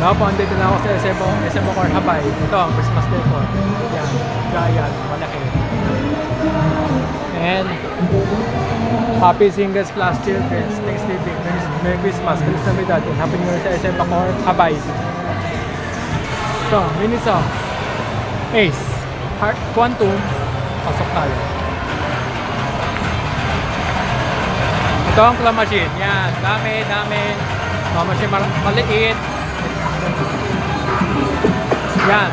Now po, andito na ako sa SM Bacor Habay. Ito ang Christmas decor. Yan, giant, malaki. And Happy Singles Plus Children, Thanksgiving, Merry Christmas, Feliz Navidad, and Happy New Year sa SM Bacor Habay. Ito, Miniso, Ace, Heart, Quantum, pasok tayo. Ito ang claw machine. Yan, dami. Claw machine maliit. Yan.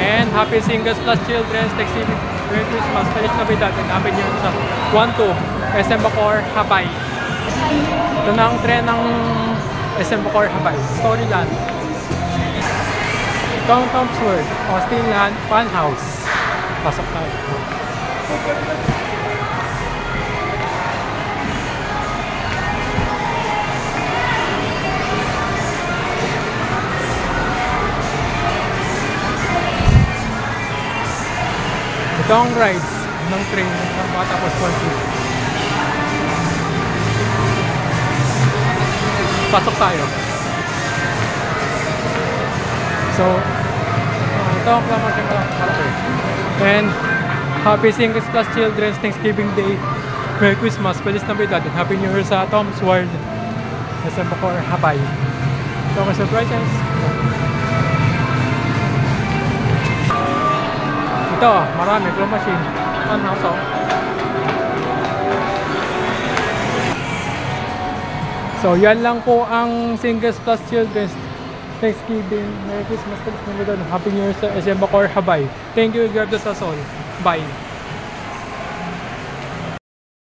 And Happy Singles Plus Children's Thanksgiving, Merry Christmas, Feliz Navidad, and Happy New Year sa Quantum, SM Bacor Habay. Ito na ang trend ng SM Bacor Habay. Storyland. Ito ang Tom's World, Austinland Funhouse. Pasok tayo. Ito ang rides ng train ng bata po sportive. Pasok tayo. So, ito ang klamasyon malaki. And Happy Singles Plus Children's Thanksgiving Day, Merry Christmas, Feliz Navidad, and Happy New Year sa Tom's World SM Bacor Habay. So, mga surprises. Ito, marami, claw machine. Funhouse, oh. So, yan lang po ang Singles Plus Children's Thanksgiving, Merry Christmas, Feliz Navidad, Happy New Year sa SM Bacor Habay. Thank you, God bless us all. Bye.